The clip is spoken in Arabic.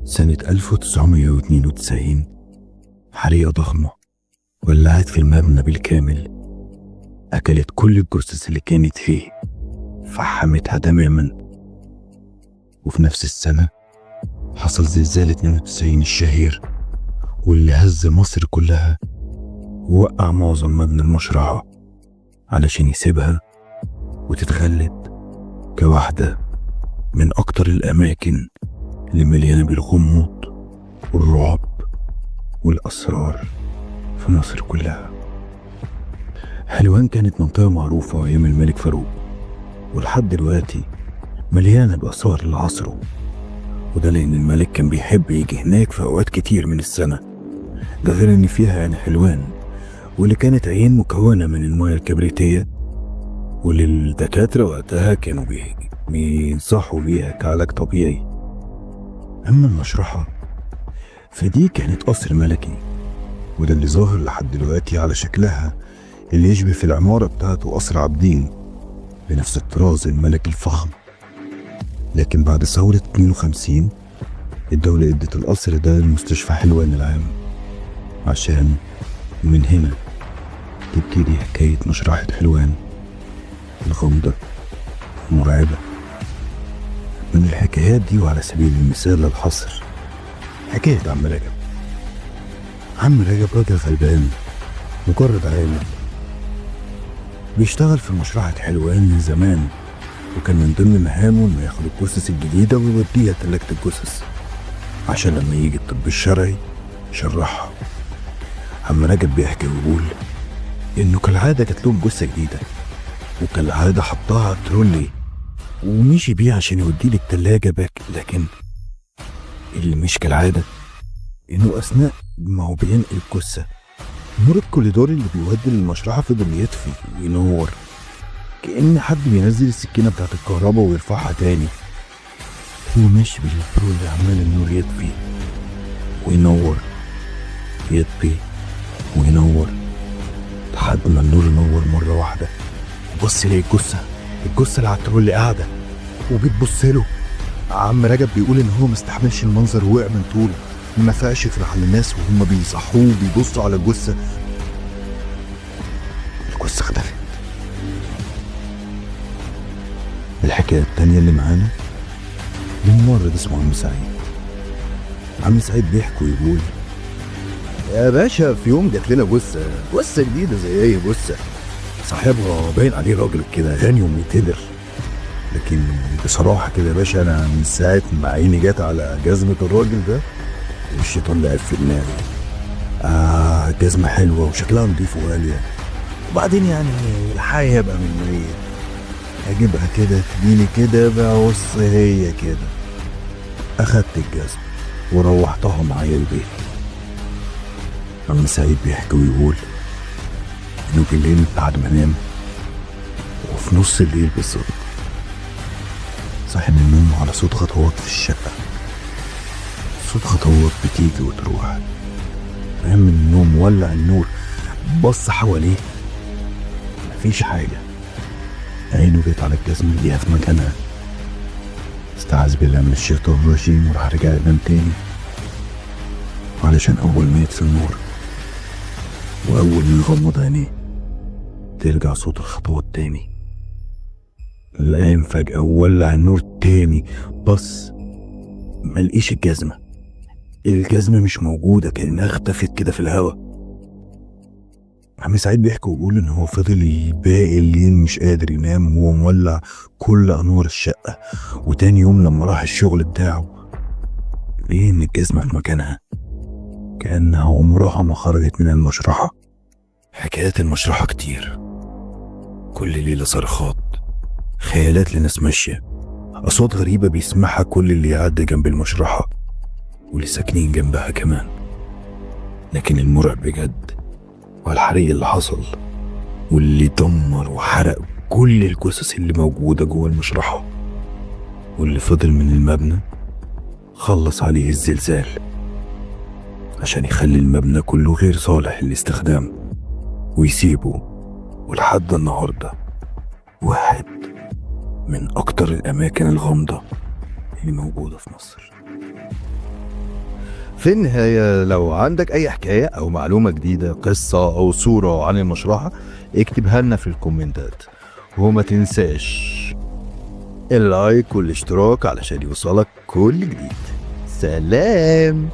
سنة 1992 حريقة ضخمة ولعت في المبنى بالكامل، أكلت كل الجثث اللي كانت فيه، فحمتها تماما. وفي نفس السنة حصل زلزال 92 الشهير واللي هز مصر كلها ووقع معظم مبنى المشرحة علشان يسيبها وتتخلد كواحدة من أكتر الأماكن اللي مليانة بالغموض والرعب والأسرار في مصر كلها. حلوان كانت منطقة معروفة أيام الملك فاروق، ولحد دلوقتي مليانة بآثار العصر، وده لأن الملك كان بيحب يجي هناك في أوقات كتير من السنة. ده غير إن فيها عين حلوان، واللي كانت عين مكونة من المياه الكبريتية، واللي الدكاترة وقتها كانوا بينصحوا بيها كعلاج طبيعي. أما المشرحة فدي كانت قصر ملكي، وده اللي ظاهر لحد دلوقتي على شكلها اللي يشبه في العمارة بتاعته قصر عابدين بنفس الطراز الملكي الفخم. لكن بعد ثورة 52 الدولة ادت القصر ده لمستشفى حلوان العام، عشان من هنا تبتدي حكاية مشرحة حلوان الغامضة المرعبة. من الحكايات دي وعلى سبيل المثال للحصر حكاية عم رجب. عم رجب راجل غلبان مجرد عامل بيشتغل في مشرحة حلوان من زمان، وكان من ضمن مهامه انه ياخد الجثث الجديدة ويوديها تلاجة الجثث عشان لما يجي الطب الشرعي يشرحها. عم رجب بيحكي ويقول انه كالعادة جات لهم جثة جديدة، وكالعادة حطها على الترولي ومشي بيه عشان يوديه للتلاجة باك. لكن اللي مش كالعادة انه اثناء ما هو بينقل الجثة نور الكوليدور اللي بيودي للمشرحة فضل يطفي وينور، كأن حد بينزل السكينة بتاعت الكهرباء ويرفعها تاني. هو ماشي بالترولي عمال النور يطفي وينور، يطفي وينور، لحد ما النور ينور مرة واحدة. بص ليه الجثة اللي على الترولي قاعدة وبتبص له. عم رجب بيقول ان هو مستحملش المنظر ووقع من طوله، ما فاقش يفرح على الناس وهم بيصحوه وبيبصوا على الجثة اختفت. الحكاية التانية اللي معانا لممرض اسمه عم سعيد. عم سعيد بيحكي ويقول يا باشا في يوم جات لنا جثة جديدة زي اي جثة، صاحبها باين عليه راجل كده غني وميتدر. لكن بصراحة كده يا باشا انا من ساعة ما عيني جات على جزمة الراجل ده والشيطان لعب في دماغي. جزمة حلوة وشكلها نضيف وغالية، وبعدين يعني الحياة بقى من مريض اجيبها كده تجيلي كده بقى. بص هي كده اخدت الجزمة وروحتها معايا البيت. عم سعيد بيحكي ويقول انه بالليل بعد ما نام وفي نص الليل بالظبط صاحي من النوم على صوت خطوات في الشقة. صوت خطوات بتيجي وتروح. قام من النوم ولع النور، بص حواليه مفيش حاجة. عينه جت على الجزمة اللي في مكانها، استعاذ بالله من الشيطان الرجيم وراح رجع ينام تاني، علشان أول ما يطفي النور وأول ما يغمض عينيه ترجع صوت الخطوات تاني. قام فجأة وولع النور تاني، بص ملقيش الجزمة مش موجودة، كأنها اختفت كده في الهوا. عم سعيد بيحكي ويقول ان هو فضل باقي الليل مش قادر ينام وهو مولع كل انوار الشقة. وتاني يوم لما راح الشغل بتاعه لقى ان الجزمة في مكانها، كأنها عمرها ما خرجت من المشرحة. حكايات المشرحة كتير، كل ليلة صرخات، خيالات لناس ماشية، أصوات غريبة بيسمعها كل اللي يعدي جنب المشرحة واللي ساكنين جنبها كمان. لكن المرعب بجد والحريق اللي حصل واللي دمر وحرق كل الجثث اللي موجودة جوه المشرحة، واللي فضل من المبنى خلص عليه الزلزال عشان يخلي المبنى كله غير صالح للاستخدام ويسيبه. ولحد النهاردة واحد من أكتر الأماكن الغامضة اللي موجودة في مصر. في النهاية لو عندك أي حكاية أو معلومة جديدة، قصة أو صورة عن المشروع، اكتبها لنا في الكومنتات. وما تنساش اللايك والاشتراك علشان يوصلك كل جديد. سلام.